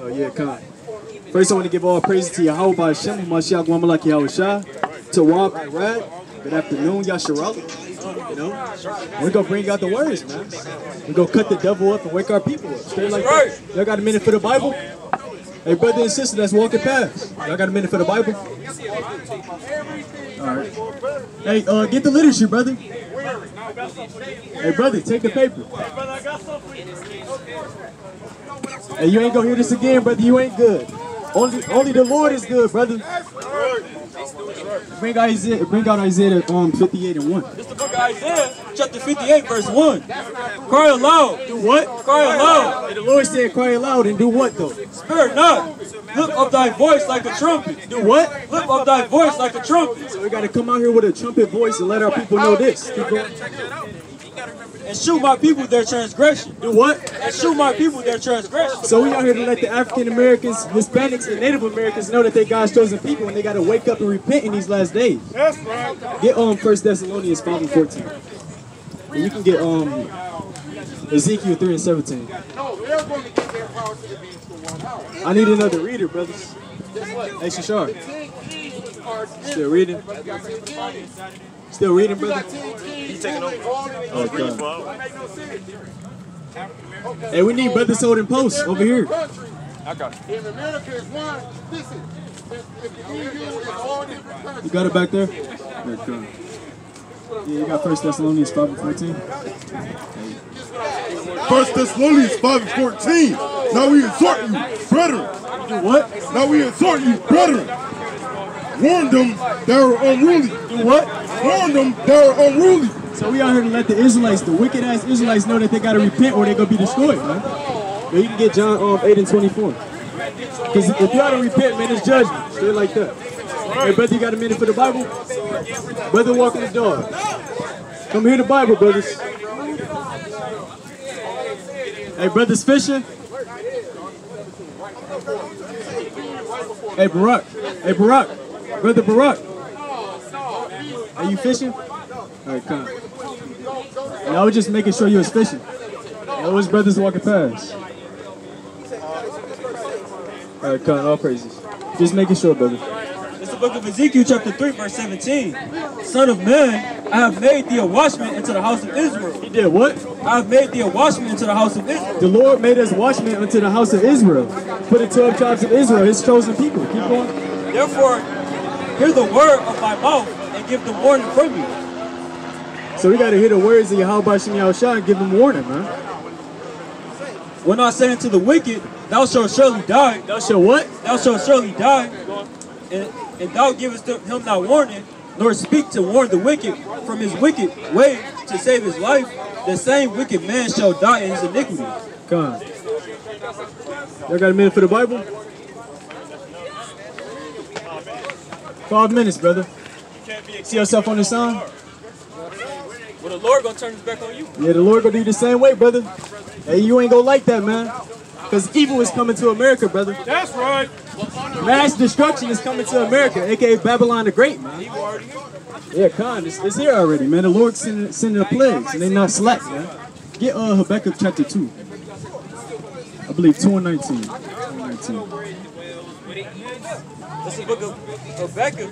Oh, yeah, come. First, I want to give all praise to Yahweh by Hashem, Mashiach, Wamalak Yahushua, Tawab, Irad. Good afternoon, Yasharali. You know, we're going to bring out the words, man. We're going to cut the devil up and wake our people up. Straight like that. Y'all got a minute for the Bible? Hey, brother and sister that's walking past. Y'all got a minute for the Bible? All right. Hey, get the literature, brother. Hey, brother, take the paper. Hey, you ain't gonna hear this again, brother. You ain't good. Only the Lord is good, brother. Bring out Isaiah 58 and 1. It's the book of Isaiah, chapter 58, verse 1. Cry aloud. Do what? Cry aloud. And the Lord said, cry aloud and do what though? Spare not. Lift up thy voice like a trumpet. Do what? Lift up thy voice like a trumpet. So we got to come out here with a trumpet voice and let our people know this. Keep going. And shoot my people their transgression. Do what? And shoot my people their transgression. So we out here to let the African Americans, Hispanics, and Native Americans know that they God's chosen people and they got to wake up and repent in these last days. That's right. Get 1 Thessalonians 5 and 14. And you can get Ezekiel 3 and 17. I need another reader, brothers. Hey, Shashar. Still reading? Still reading, brother? He's taking over. Oh, God. Hey, we need brothers holding posts over here. I got you. In America is one. Listen, if the EU is all different countries. You got it back there? There it comes. Yeah, you got 1 Thessalonians 5 and 14. 1 Thessalonians 5 and 14. Now we exhort you, brethren. Do what? Now we exhort you, brethren. Warn them that are unruly. Do what? Warn them that are unruly. So we out here to let the Israelites, the wicked ass Israelites, know that they got to repent or they're going to be destroyed, man. So you can get John 8 and 24. Because if y'all don't repent, man, it's judgment. Straight like that. Hey, brother, you got a minute for the Bible? Brother walking the dog. Come hear the Bible, brothers. Hey, brothers fishing? Hey, Barack. Hey, Barack. Brother Barack. Are you fishing? All right, come. And I was just making sure you was fishing. All those brothers walking past. All right, come. All praises. Just making sure, brother. It's the book of Ezekiel, chapter 3, verse 17. Son of man, I have made thee a watchman into the house of Israel. He did what? I have made thee a watchman into the house of Israel. The Lord made us watchmen unto the house of Israel. For the 12 tribes of Israel, his chosen people. Keep going. Therefore, hear the word of my mouth and give them warning from me. So we got to hear the words of Yahweh Bashem Yahushua and give them warning, man. When I say unto the wicked, thou shalt surely die. Thou shalt what? Thou shalt surely die. And thou givest him not warning, nor speak to warn the wicked from his wicked way to save his life. The same wicked man shall die in his iniquity. Come on. Y'all got a minute for the Bible? 5 minutes, brother. See yourself on the sign? Well, the Lord gonna turn his back on you. Yeah, the Lord gonna do the same way, brother. Hey, you ain't gonna like that, man. Because evil is coming to America, brother. That's right. Mass destruction is coming to America, aka Babylon the Great, man. Yeah, Khan, it's here already, man. The Lord's sending the plagues, and they not slack, man. Get Habakkuk chapter 2. I believe 2 and 19. 2 and 19. That's the book of Habakkuk.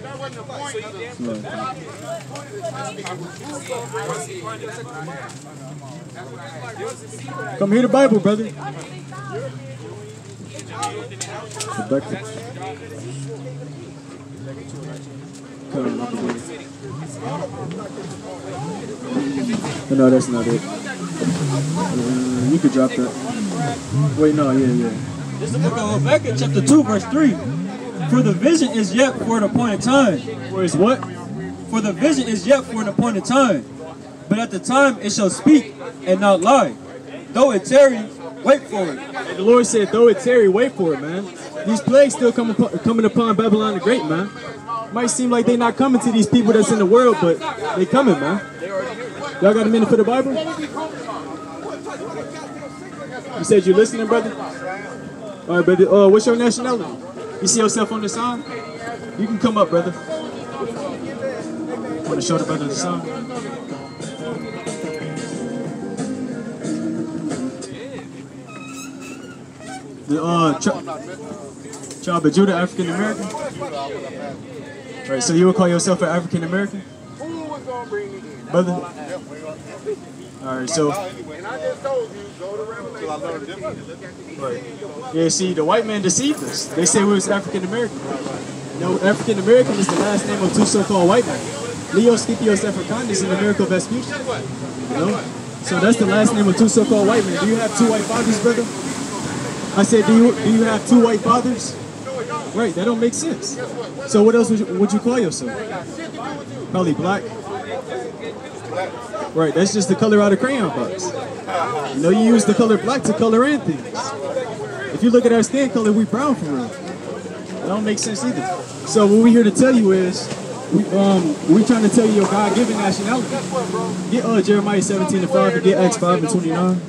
Come hear the Bible, brother. Habakkuk. Come, no, that's not it. You could drop that. Wait, no, yeah. This is the book of Habakkuk, chapter 2, verse 3. For the vision is yet for an appointed time. For is what? For the vision is yet for an appointed time. But at the time it shall speak and not lie. Though it tarry, wait for it. And the Lord said, though it tarry, wait for it, man. These plagues still coming upon Babylon the Great, man. Might seem like they not coming to these people that's in the world, but they coming, man. Y'all got a minute for the Bible? You said you're listening, brother? All right, brother. What's your nationality? You see yourself on the sign? You can come up, brother. Want to show the brother the sign? Tribe of Judah, African American. Right. So you would call yourself an African American, brother? All right. So. And I just told you, go to Revelation. Right. Yeah. See, the white man deceived us. They say we was African American. No, African American is the last name of two so-called white men. Leo Scipios Africanus and Americo Vespucci. You know? So that's the last name of two so-called white men. Do you have two white fathers, brother? I said, do you have two white fathers? Right, that don't make sense. So what else would you call yourself? Probably black. Right, that's just the color out of crayon box. You know, you use the color black to color in things. If you look at our skin color, we brown for real. That don't make sense either. So what we're here to tell you is, we're trying to tell you your God-given nationality. Get Jeremiah 17:5 and get Acts 5:29.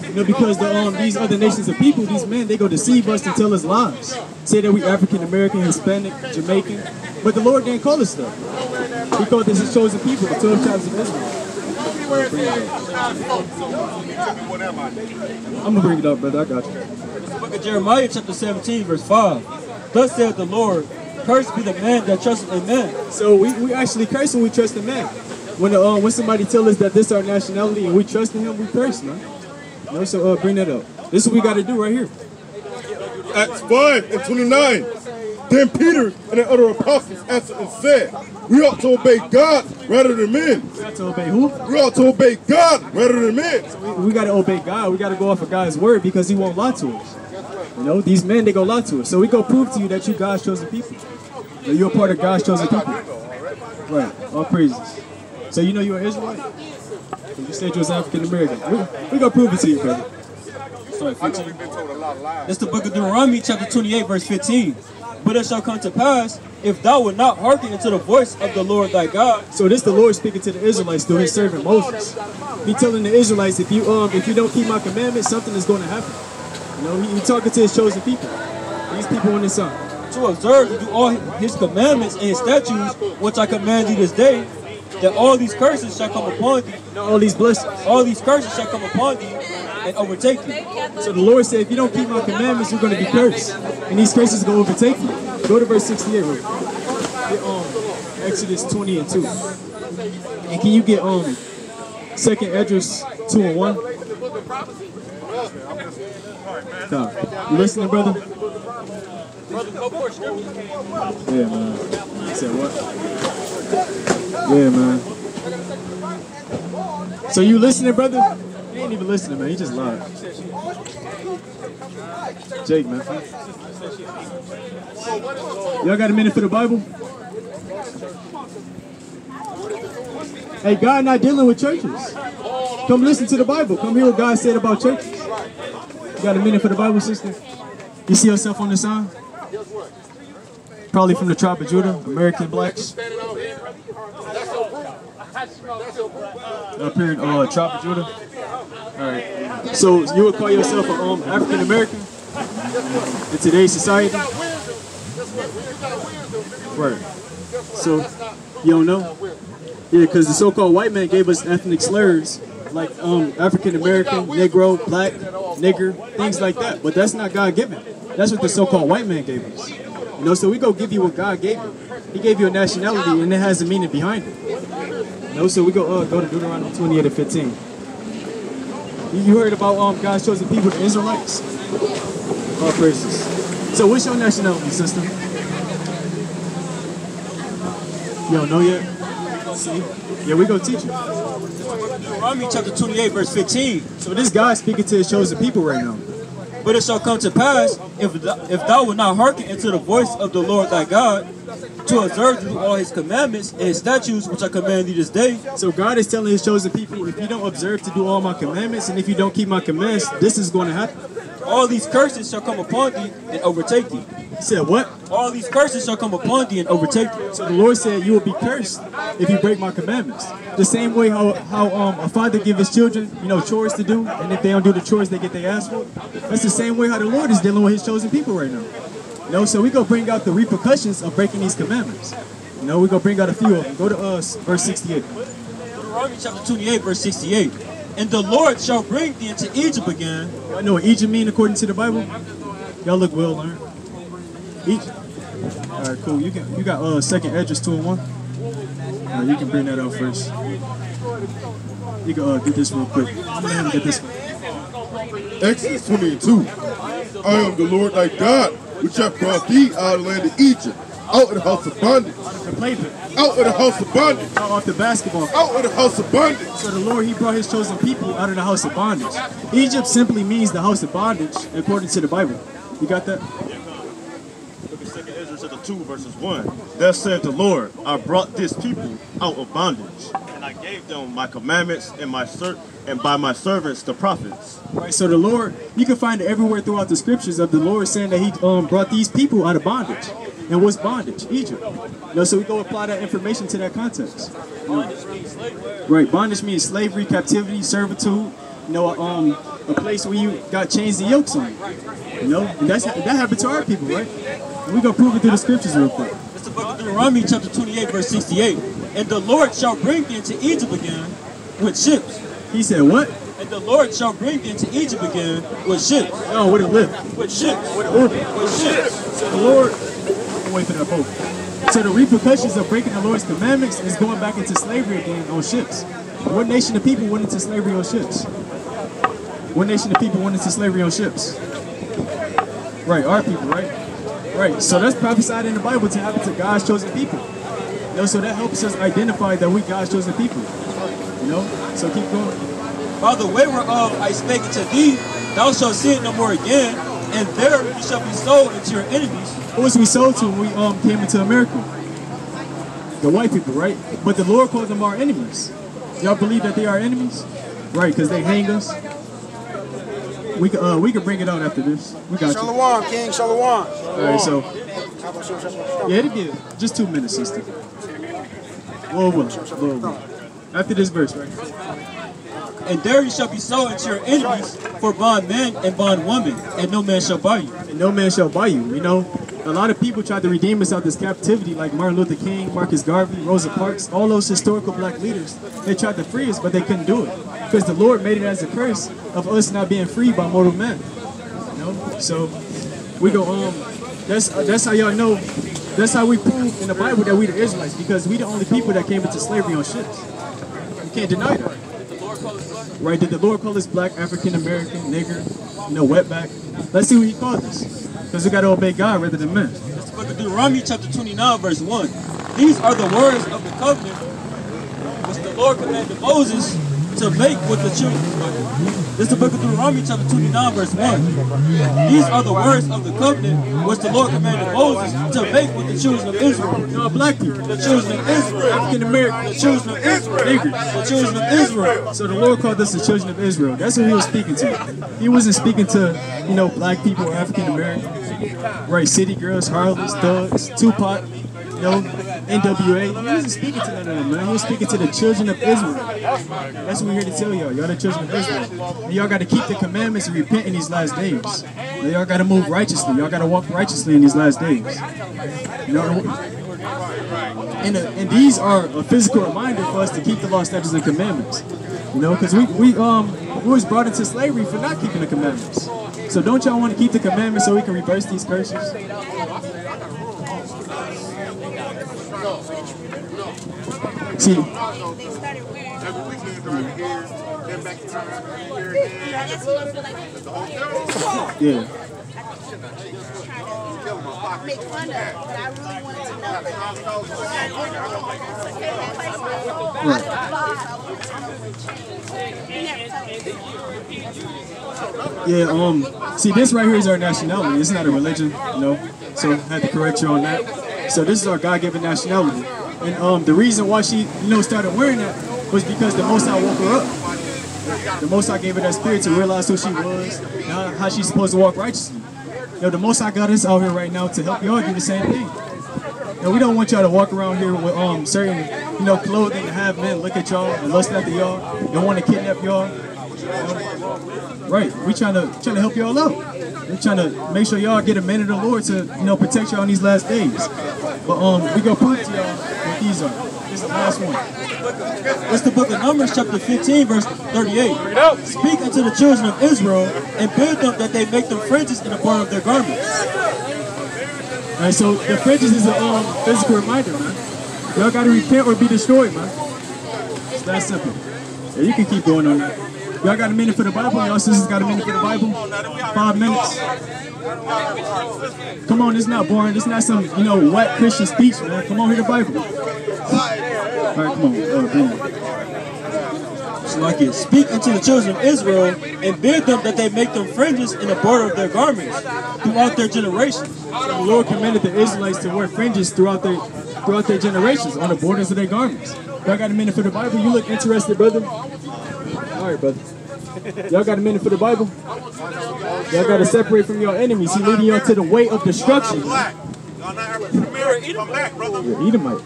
You know, because these other nations of people, these men, they go deceive us and tell us lies. Say that we African American, Hispanic, Jamaican, but the Lord didn't call us that. He called us His chosen people, the 12 tribes of Israel. I'm gonna bring it up, brother. I got you. Book of Jeremiah, chapter 17, verse 5. Thus saith the Lord, cursed be the man that trusteth in man. So we actually curse when we trust in man. When somebody tells us that this is our nationality and we trust in Him, we curse, man. You know, so bring that up. This is what we got to do right here. Acts 5:29. Then Peter and the other apostles answered and said, we ought to obey God rather than men. We got to obey who? We ought to obey God rather than men. So we got to obey God. We got to go off of God's word because He won't lie to us. You know, these men, they go lie to us. So we go prove to you that you God's chosen people. That you're a part of God's chosen people. Right. All praises. So you know you're an Israelite? You said you was African American. We gonna prove it to you, brother. Sorry, 15. That's the book of Deuteronomy, chapter 28, verse 15. But it shall come to pass, if thou wilt not hearken unto the voice of the Lord thy God. So this the Lord speaking to the Israelites through His servant Moses. He telling the Israelites, if you don't keep my commandments, something is going to happen. You know, he talking to His chosen people. These people in the sun. To observe to do all His commandments and His statutes, which I command you this day, that all these curses shall come upon thee. All these blessings. All these curses shall come upon thee and overtake thee. So the Lord said, if you don't keep my commandments, you're going to be cursed. And these curses are going to overtake you. Go to verse 68 real quick. Get Exodus 20:2. And can you get 2nd Esdras 2:1? No. You listening, brother? Yeah, man. He said what? Yeah, man. So you listening, brother? He ain't even listening, man. He just lied. Jake, man. Y'all got a minute for the Bible? Hey, God not dealing with churches. Come listen to the Bible. Come hear what God said about churches. You got a minute for the Bible, sister? You see yourself on the sign? Probably from the tribe of Judah, American blacks. Up here in tribe of Judah. Alright. So you would call yourself an African American in today's society? Right. So you don't know? Yeah, because the so-called white man gave us ethnic slurs like African American, Negro, Black, Nigger, things like that. But that's not God given. That's what the so-called white man gave us. You know, so we go give you what God gave you. He gave you a nationality, and it has a meaning behind it. You know, so we go to Deuteronomy 28:15. You heard about God's chosen people, the Israelites? All praises. So what's your nationality, sister? You don't know yet? See? Yeah, we gonna teach you. Deuteronomy chapter 28, verse 15. So this guy speaking to His chosen people right now. But it shall come to pass, if thou wilt not hearken unto the voice of the Lord thy God, to observe to do all His commandments and His statutes, which I command thee this day. So God is telling His chosen people, if you don't observe to do all my commandments, and if you don't keep my commandments, this is going to happen. All these curses shall come upon thee and overtake thee. He said what? All these curses shall come upon thee and overtake thee. So the Lord said, you will be cursed if you break my commandments. The same way how a father gives his children, chores to do, and if they don't do the chores, they get their ass whooped. That's the same way how the Lord is dealing with His chosen people right now. So we go bring out the repercussions of breaking these commandments. We go bring out a few of them. Go to verse 68. Deuteronomy chapter 28, verse 68. And the Lord shall bring thee into Egypt again. Y'all know what Egypt mean according to the Bible? Y'all look well learned. Egypt. All right, cool. You got second Esdras 2 and 1. All right, you can bring that out first. You can get this real quick. I'm gonna get this one. Exodus 20 and 2. I am the Lord thy God, which hath brought thee out of the land of Egypt, out of the house of bondage. The playbook. Out of the house of bondage. Out off the basketball. Out of the house of bondage. So the Lord, he brought his chosen people out of the house of bondage. Egypt simply means the house of bondage, according to the Bible. You got that? Look at 2 Ezra chapter 2, verses 1. Thus saith the Lord, I brought this people out of bondage, and I gave them my commandments and by my servants the prophets. Right, so the Lord, you can find it everywhere throughout the scriptures of the Lord saying that he brought these people out of bondage. And what's bondage? Egypt. So we go apply that information to that context. Right, bondage means slavery, captivity, servitude. A place where you got chains and yokes on. And that happened to our people, right? And we gonna prove it through the scriptures real quick. It's the book of Deuteronomy chapter 28 verse 68. And the Lord shall bring thee into Egypt again with ships. He said what? And the Lord shall bring thee into Egypt again with ships. No, with a lift. With ships. With ships. So the Lord, wait for that boat. So the repercussions of breaking the Lord's commandments is going back into slavery again on ships. What nation of people went into slavery on ships? What nation of people went into slavery on ships? Right, our people, right? Right, so that's prophesied in the Bible to happen to God's chosen people. So that helps us identify that we God's chosen people. So keep going. By the way whereof I spake unto thee, thou shalt see it no more again, and there you shall be sold into your enemies. Who was we sold to when we came into America? The white people, right? But the Lord called them our enemies. Y'all believe that they are enemies? Right, because they hang us. We could bring it out after this. We got you. Shalom, King, shalom. All right, so yeah, it'll be just 2 minutes, sister. Whoa. After this verse, right? And there you shall be sold into your enemies for bondman and bondwoman, and no man shall buy you. And no man shall buy you. A lot of people tried to redeem us out of this captivity, like Martin Luther King, Marcus Garvey, Rosa Parks, all those historical black leaders. They tried to free us, but they couldn't do it. Because the Lord made it as a curse of us not being freed by mortal men. So we go that's how y'all know, that's how we prove in the Bible that we the Israelites, because we the only people that came into slavery on ships. You can't deny that. Right, did the Lord call us black, African American, nigger, wetback? Let's see what he called us. Because we got to obey God rather than men. It's the book of Deuteronomy chapter 29 verse 1. These are the words of the covenant which the Lord commanded Moses to make with the children. This is the book of Deuteronomy chapter 29 verse 1. These are the words of the covenant which the Lord commanded Moses to make with the children of Israel. Black people. The children of Israel. African American. The children of Israel. Niggers. The children of Israel. So the Lord called us the children of Israel. That's who he was speaking to. He wasn't speaking to, black people or African Americans. Right, city girls, harlots, thugs, Tupac, NWA. He wasn't speaking to none of them, man. He was speaking to the children of Israel. That's what we're here to tell y'all. Y'all the children of Israel. And y'all got to keep the commandments and repent in these last days. Y'all got to move righteously. Y'all got to walk righteously in these last days. And these are a physical reminder for us to keep the law, statutes, and commandments. Because we was brought into slavery for not keeping the commandments. So don't y'all want to keep the commandments so we can reverse these curses? See, yeah. Make fun of, but I really wanted to know. Yeah, see, this right here is our nationality. It's not a religion, so I had to correct you on that. So this is our God-given nationality. And the reason why she, started wearing that was because the Most High woke her up. The Most High gave her that spirit to realize who she was, and how she's supposed to walk righteously. The Most High got us out here right now to help y'all do the same thing. We don't want y'all to walk around here with certain, clothing to have men look at y'all and lust after y'all. Don't want to kidnap y'all. Right, we trying to help y'all out. We're trying to make sure y'all get a man of the Lord to, protect y'all in these last days. But we gonna prove to y'all what these are. This is the last one. It's the book of Numbers, chapter 15, verse 38. Speak unto the children of Israel and bid them that they make them fringes in the border of their garments. All right, so the fringes is a physical reminder, man. Y'all got to repent or be destroyed, man. It's that simple. Yeah, you can keep going on that. Y'all got a minute for the Bible? Y'all sisters got a minute for the Bible? 5 minutes. Come on, it's not boring. It's not some, wet Christian speech, man. Come on, hear the Bible. All right, come on. It's like it. Speak unto the children of Israel and bid them that they make them fringes in the border of their garments throughout their generations. So the Lord commanded the Israelites to wear fringes throughout their generations on the borders of their garments. Y'all got a minute for the Bible? You look interested, brother. All right, brother. Y'all got a minute for the Bible? Y'all got to separate from your enemies. He's leading y'all to the way of destruction. Come back, brother. Yeah, Edomite.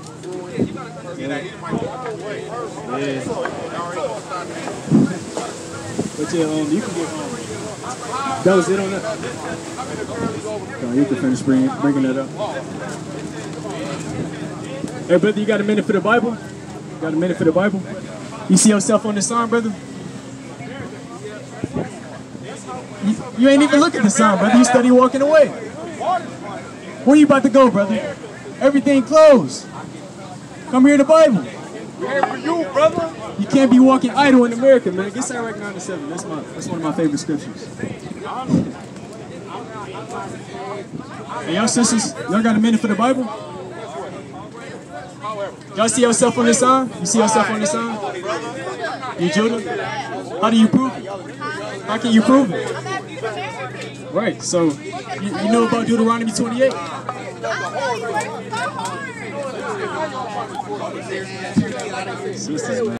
But yeah, you can get that was it on that. You can finish bringing that up. Hey, brother, you got a minute for the Bible? Got a minute for the Bible? You see yourself on the sign, brother? You ain't even look at the sign, brother. You steady walking away. Where you about to go, brother? Everything closed. Come hear the Bible. We're here for you, brother. You can't be walking idle in America, man. Get Sirach 9-7. That's one of my favorite scriptures. Hey, y'all sisters, y'all got a minute for the Bible? Y'all see yourself on the sign? You see yourself on the sign? You Judah? How do you prove it? How can you prove it? Right, so you know about Deuteronomy 28? Sisters, man.